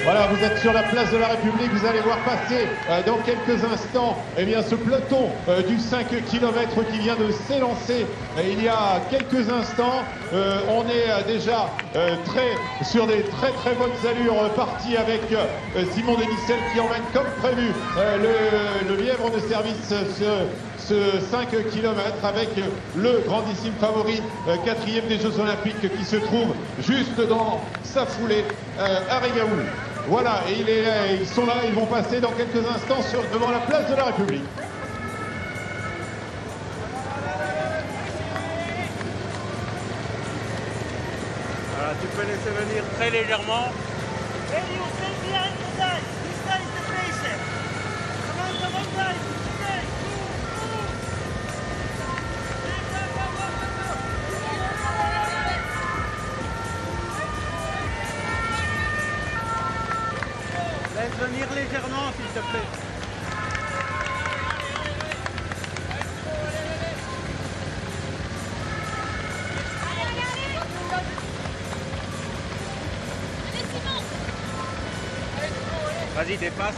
Voilà, vous êtes sur la place de la République, vous allez voir passer dans quelques instants ce peloton du 5 km qui vient de s'élancer il y a quelques instants. On est déjà sur des très bonnes allures, parti avec Simon Denicelle qui emmène comme prévu le lièvre de service ce 5 km avec le grandissime favori, 4e des Jeux Olympiques, qui se trouve juste dans sa foulée, Arigaou. Voilà, et ils sont là, ils vont passer dans quelques instants devant la place de la République. Voilà, tu peux laisser venir très légèrement. Laisse venir légèrement, s'il te plaît. Vas-y, dépasse.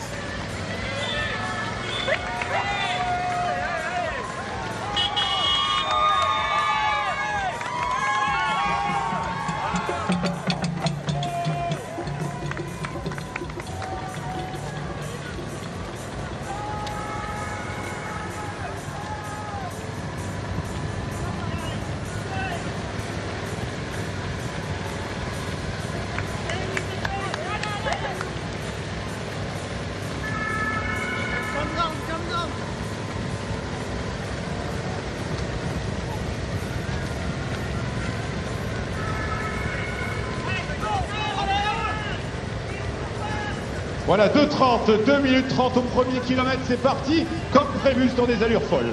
Voilà, 2:30, 2 minutes 30 au premier kilomètre, c'est parti, comme prévu sur des allures folles.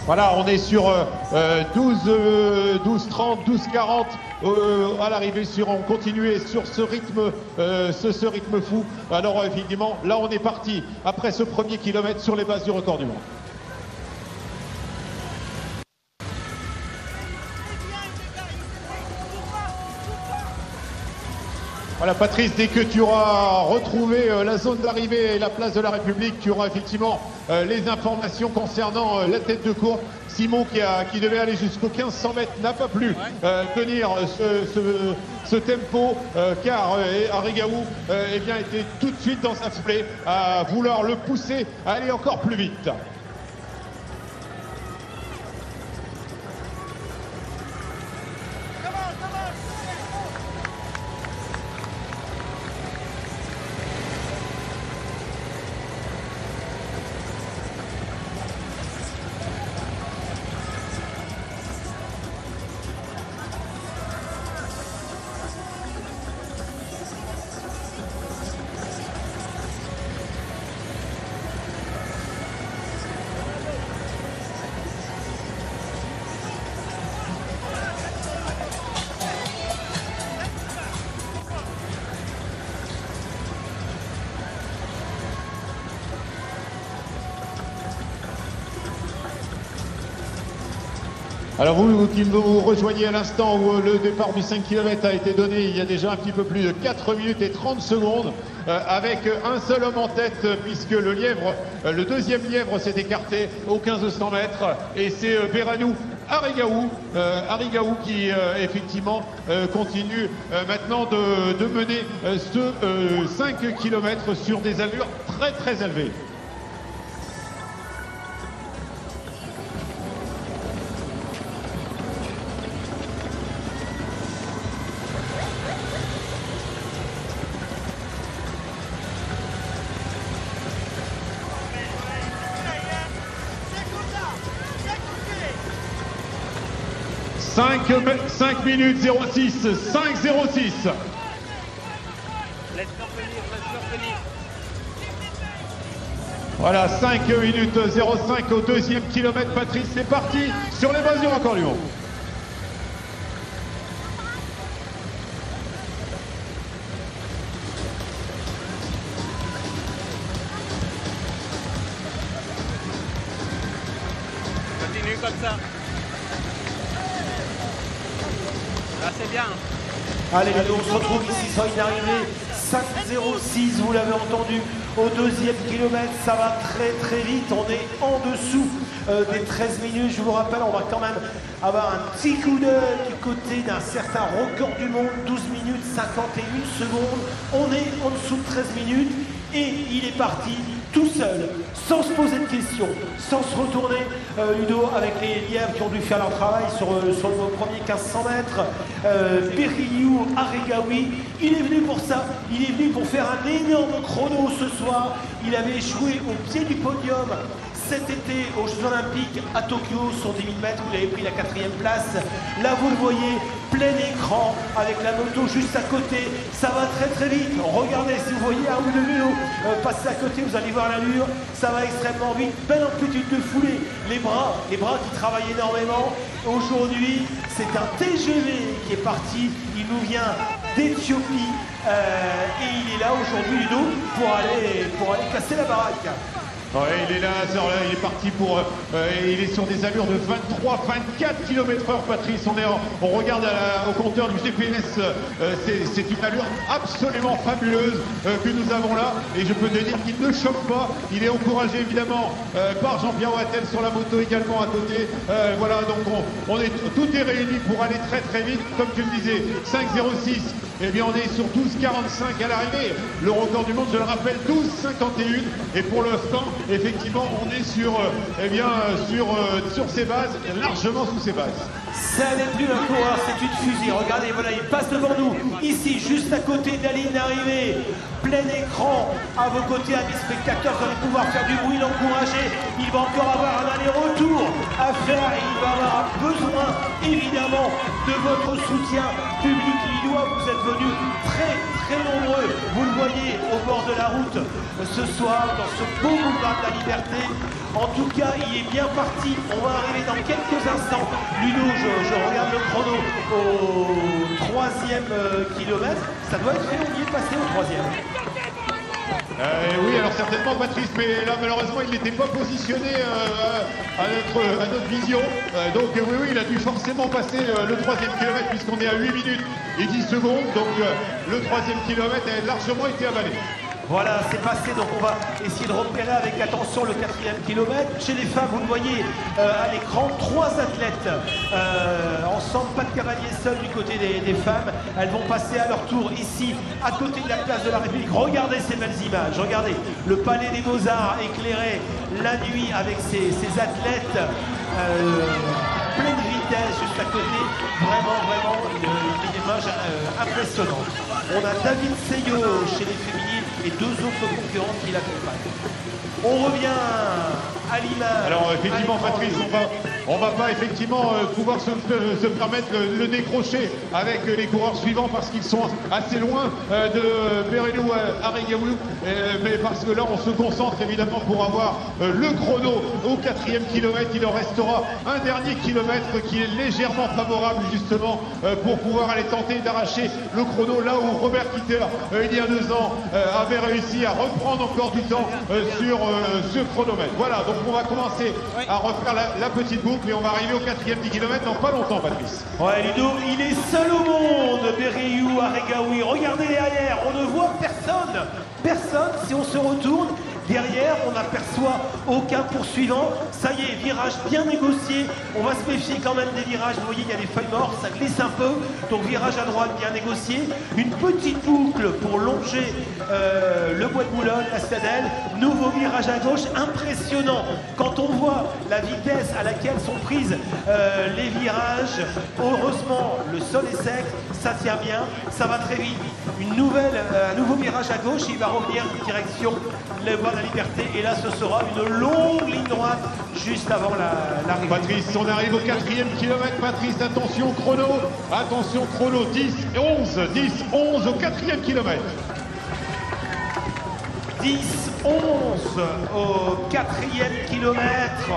Voilà, on est sur 12:30, 12:40 à l'arrivée, on continue sur ce rythme, ce rythme fou. Alors effectivement, là on est parti après ce premier kilomètre sur les bases du record du monde. Voilà Patrice, dès que tu auras retrouvé la zone d'arrivée et la place de la République, tu auras effectivement les informations concernant la tête de course. Simon qui devait aller jusqu'aux 1500 mètres n'a pas pu tenir ce tempo car Arigaou était tout de suite dans sa foulée à vouloir le pousser à aller encore plus vite. Alors vous qui nous rejoignez à l'instant où le départ du 5 km a été donné il y a déjà un petit peu plus de 4 minutes et 30 secondes avec un seul homme en tête puisque le lièvre, le deuxième lièvre s'est écarté aux 1500 mètres et c'est Beranou Arigaou qui effectivement continue maintenant de mener ce 5 km sur des allures très élevées. 5 minutes 06, 5-0-6. Laisse-leur venir, laisse-leur venir. Voilà, 5 minutes 05 au deuxième kilomètre. Patrice, c'est parti sur les bases du record du monde. Continue comme ça. Là, c'est bien. Allez, on se retrouve ici sur une arrivée 5-0-6, vous l'avez entendu, au deuxième kilomètre, ça va très vite, on est en dessous des 13 minutes, je vous rappelle, on va quand même avoir un petit coup d'œil du côté d'un certain record du monde, 12 minutes 51 secondes, on est en dessous de 13 minutes, et il est parti tout seul, sans se poser de questions, sans se retourner, Ludo, avec les lièvres qui ont dû faire leur travail sur le premier 1500 mètres. Berriou Aregawi, il est venu pour ça, il est venu pour faire un énorme chrono ce soir. Il avait échoué au pied du podium cet été aux Jeux Olympiques à Tokyo sur 10 000 mètres, vous avez pris la 4e place. Là, vous le voyez, plein écran avec la moto juste à côté. Ça va très vite. Regardez, si vous voyez un ou deux vélos passer à côté, vous allez voir l'allure. Ça va extrêmement vite. Belle amplitude de foulée. Les bras qui travaillent énormément. Aujourd'hui, c'est un TGV qui est parti. Il nous vient d'Éthiopie et il est là aujourd'hui, Ludo, pour aller casser la baraque. Ouais, il est là, il est parti pour... il est sur des allures de 23-24 km/h, Patrice. On regarde au compteur du GPS, c'est une allure absolument fabuleuse que nous avons là. Et je peux te dire qu'il ne choque pas. Il est encouragé évidemment par Jean-Pierre Wattel sur la moto également à côté. Voilà, donc tout est réuni pour aller très vite. Comme tu le disais, 5-0-6. Eh bien, on est sur 12-45 à l'arrivée. Le record du monde, je le rappelle, 12-51. Et pour l'instant, effectivement, on est sur ses bases, largement sous ses bases. Ça n'est plus un coureur, c'est une fusée. Regardez, voilà, il passe devant nous, ici, juste à côté de la ligne d'arrivée. Plein écran à vos côtés, amis spectateurs, vous allez pouvoir faire du bruit, l'encourager. Il va encore avoir un aller-retour à faire et il va avoir besoin, évidemment, de votre soutien public lillois. Vous êtes venus très nombreux, vous le voyez au bord de la route ce soir, dans ce beau boulevard de la Liberté. En tout cas, il est bien parti. On va arriver dans quelques instants. Ludo, je regarde le chrono au 3e kilomètre. Ça doit être fait, on y est passé au 3e. Oui, alors certainement Patrice, mais là malheureusement il n'était pas positionné à notre vision. Donc oui, il a dû forcément passer le 3e kilomètre puisqu'on est à 8 minutes et 10 secondes. Donc le 3e kilomètre a largement été avalé. Voilà, c'est passé, donc on va essayer de repérer avec attention le 4e kilomètre. Chez les femmes, vous le voyez à l'écran, 3 athlètes ensemble, pas de cavalier seul du côté des femmes. Elles vont passer à leur tour ici, à côté de la place de la République. Regardez ces belles images, regardez le palais des Beaux-Arts éclairé la nuit avec ces athlètes pleine vitesse juste à côté. Vraiment une image impressionnante. On a David Seyo chez les féminines et 2 autres concurrents qui l'accompagnent. On revient à l'image. Alors effectivement Patrice, on va pas effectivement pouvoir se permettre le décrocher avec les coureurs suivants parce qu'ils sont assez loin de Berriou Aregawi, mais parce que là on se concentre évidemment pour avoir le chrono au 4e kilomètre. Il en restera un dernier kilomètre qui est légèrement favorable justement pour pouvoir aller tenter d'arracher le chrono là où Robert Kitter il y a 2 ans avait réussi à reprendre encore du temps sur ce chronomètre. Voilà, donc on va commencer à refaire la petite boucle et on va arriver au 4e 10 km dans pas longtemps, Patrice. Ouais, Ludo, il est seul au monde, Berriou Aregawi. Regardez derrière, on ne voit personne. Personne, si on se retourne. Derrière, on n'aperçoit aucun poursuivant. Ça y est, virage bien négocié. On va se méfier quand même des virages. Vous voyez, il y a des feuilles mortes, ça glisse un peu. Donc virage à droite bien négocié. Une petite boucle pour longer le bois de Boulogne, la Stadelle. Nouveau virage à gauche, impressionnant. Quand on voit la vitesse à laquelle sont prises les virages, heureusement, le sol est sec, ça tient bien, ça va très vite. Un nouveau virage virage à gauche, il va revenir direction les voies de la Liberté. Et là, ce sera une longue ligne droite juste avant l'arrivée. Patrice, on arrive au 4e kilomètre. Patrice, attention chrono. Attention chrono. 10, 11 au 4e kilomètre. 10, 11 au 4e kilomètre.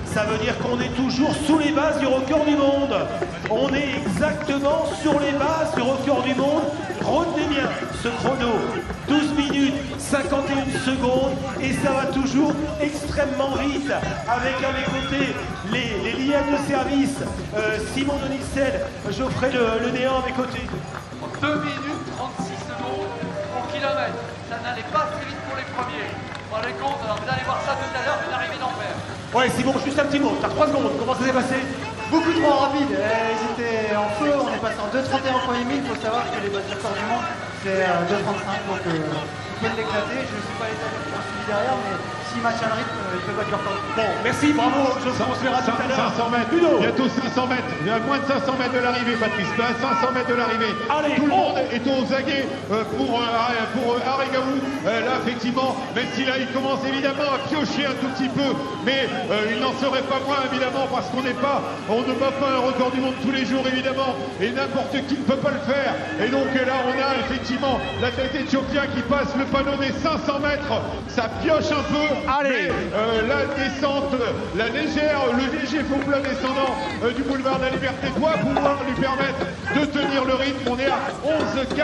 Ça veut dire qu'on est toujours sous les bases du record du monde. On est exactement sur les bases du record du monde. Retenez bien ce chrono. 12 minutes, 51 secondes. Et ça va toujours extrêmement vite. Avec à mes côtés les liens de service. Simon de Nixel, Geoffrey le Néant à mes côtés. 2 minutes 36 secondes au kilomètre. Ça n'allait pas très vite pour les premiers. Vous vous rendez compte, alors vous allez voir ça tout à l'heure, une arrivée d'enfer. Ouais, Simon, juste un petit mot. T'as 3 secondes. Comment ça s'est passé? Beaucoup trop rapide. Ils étaient en feu. On est passé en 2,31 au premier mille. Il faut savoir que les boîtes du record du monde, c'est 2,35. Donc, ils peuvent l'éclater. Je ne sais pas les temps qui ont suivi derrière, mais s'ils maintiennent le rythme, ils peuvent battre leur record. Bon, merci, bravo. On se verra tout à l'heure. 500 mètres. Ludo. Bientôt 500 mètres. Il y a moins de 500 mètres de l'arrivée, Patrice. À 500 mètres de l'arrivée. Allez, tout le monde est aux aguets pour Aregawi. Là, effectivement, même si là, il commence évidemment à piocher un tout petit peu, mais il n'en serait pas moins, évidemment, parce qu'on ne bat pas un record du monde tous les jours, évidemment, et n'importe qui ne peut pas le faire. Et donc là, on a effectivement l'athlète éthiopien qui passe le panneau des 500 mètres. Ça pioche un peu. Allez. Mais la descente, le léger faux plat descendant du boulevard de la Liberté doit pouvoir lui permettre de tenir le rythme. On est à 11,43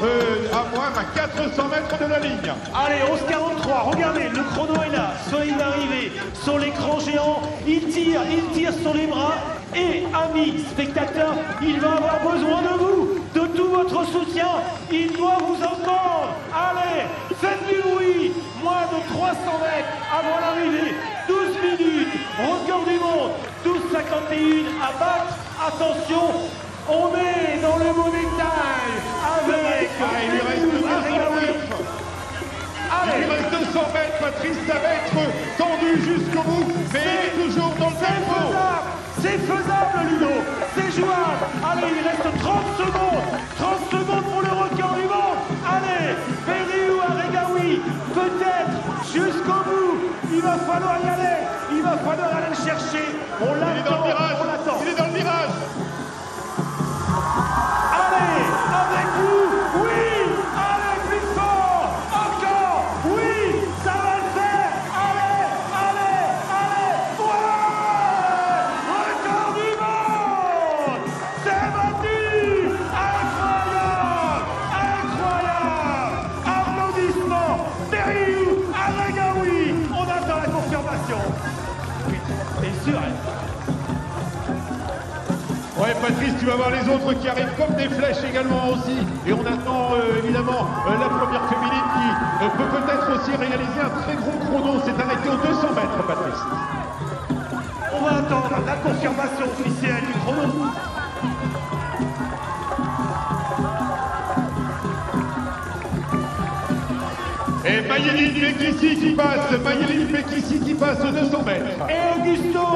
à 400 mètres de la ligne. Allez, 11,43. Regardez, le chrono est là. Sur une arrivée, sur l'écran géant. Il tire sur les bras. Et, amis spectateurs, il va avoir besoin de vous, de tout votre soutien. Il doit vous entendre. Allez, faites du bruit. Moins de 300 mètres avant l'arrivée. 12 minutes. Record du monde. 12,51 à battre. Attention, on est dans le mauvais détail avec... il lui reste 200 mètres. Il lui reste 200 mètres, Patrice. Ça va être tendu jusqu'au bout. Mais il est toujours dans le tempo. C'est faisable, Ludo. C'est jouable. Allez, il reste 30 secondes. 30 secondes pour le record du monde. Allez, Beriou Aregawi, peut-être jusqu'au bout. Il va falloir y aller. Il va falloir aller le chercher. On l'attend. On l'attend. Il est dans le virage. Allez, avec vous. Oui. Allez, plus fort. Encore. Oui, ça va le faire. Allez, allez, allez. Ouais. Record du monde. C'est battu. Incroyable. Incroyable. Applaudissements. Beriou Aregawi. On attend la confirmation. Bien sûr. Ouais, Patrice, tu vas voir les autres qui arrivent comme des flèches également aussi. Et on attend évidemment la première féminine qui peut peut-être aussi réaliser un très gros chrono. C'est arrêté aux 200 mètres, Patrice. On va attendre la confirmation officielle du chrono. Et Maïeline Bekissi qui passe aux 200 mètres. Et Augusto,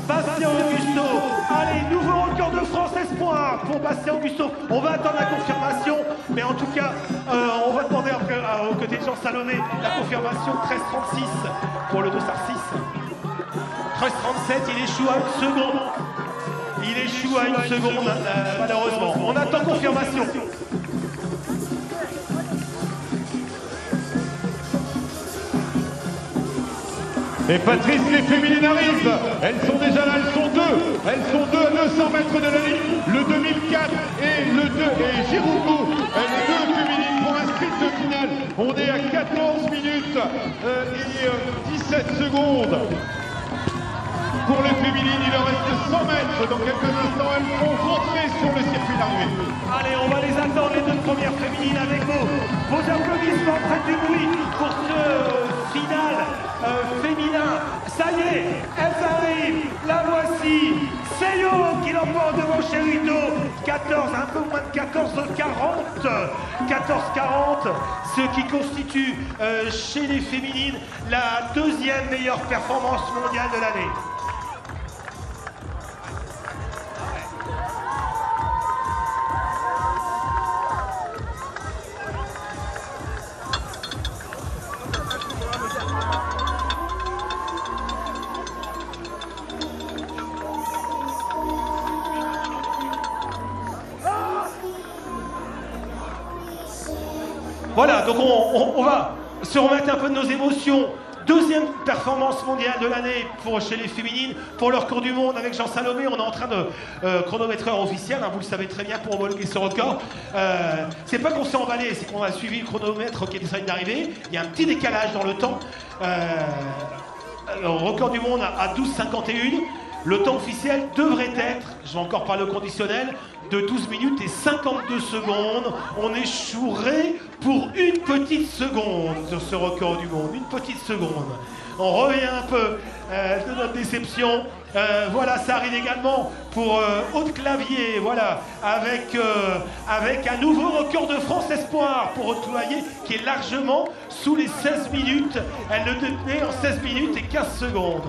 Bastien Augusto. Allez, nouveau record de France espoir pour Bastien Augusto. On va attendre la confirmation, mais en tout cas, on va demander aux côtés de Jean Salomé la confirmation 13,36 pour le dossard 6. 13,37, il échoue à 1 seconde. Il échoue à 1 seconde, malheureusement. On attend confirmation. Et Patrice, les féminines arrivent. Elles sont déjà là, elles sont deux à 200 mètres de la ligne. Le 2004 et le 2 et Giroud, les deux féminines pour un sprint final. On est à 14 minutes et 17 secondes. Pour les féminines, il leur reste 100 mètres. Dans quelques instants, elles vont rentrer sur le circuit d'arrivée. Allez, on va les attendre, les deux premières féminines avec vos applaudissements, faites du bruit pour ce final féminin. Ça y est, elles arrivent, la voici. Seyo qui l'emporte devant Cherito. 14, un peu moins de 14,40. 14,40, ce qui constitue chez les féminines la deuxième meilleure performance mondiale de l'année. Voilà, donc on va se remettre un peu de nos émotions. Deuxième performance mondiale de l'année chez les féminines, pour leur record du monde avec Jean Salomé. On est en train de chronométreur officiel, hein, vous le savez très bien, pour homologuer ce record. C'est pas qu'on s'est emballé, c'est qu'on a suivi le chronomètre qui est en train d'arriver. Il y a un petit décalage dans le temps. Le record du monde à 12,51. Le temps officiel devrait être, je vais encore parler au conditionnel, de 12 minutes et 52 secondes. On échouerait pour une petite seconde sur ce record du monde. Une petite seconde. On revient un peu de notre déception. Voilà, ça arrive également pour Aude Clavier, voilà, avec un nouveau record de France Espoir pour Aude Clavier, qui est largement sous les 16 minutes. Elle le détenait en 16 minutes et 15 secondes.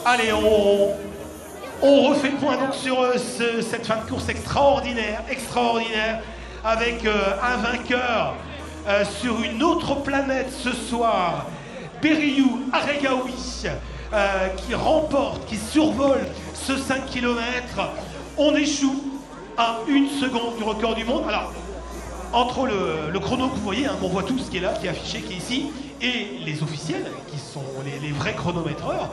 Allez, on refait le point donc sur cette fin de course extraordinaire, avec un vainqueur sur une autre planète ce soir, Berriou Aregaoui, qui remporte, qui survole ce 5 km. On échoue à 1 seconde du record du monde. Alors, entre le chrono que vous voyez, hein, qu'on voit tous, qui est là, qui est affiché, qui est ici, et les officiels, qui sont les vrais chronométreurs,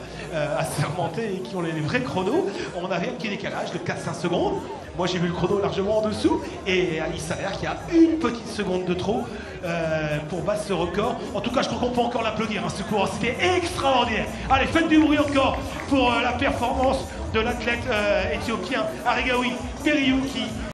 assermentés et qui ont les vrais chronos, on avait un petit décalage de 4-5 secondes. Moi j'ai vu le chrono largement en dessous, et il s'avère qu'il y a une petite seconde de trop pour battre ce record. En tout cas, je crois qu'on peut encore l'applaudir, hein, ce coureur, c'était extraordinaire. Allez, faites du bruit encore pour la performance de l'athlète éthiopien Aregaoui Berriou, qui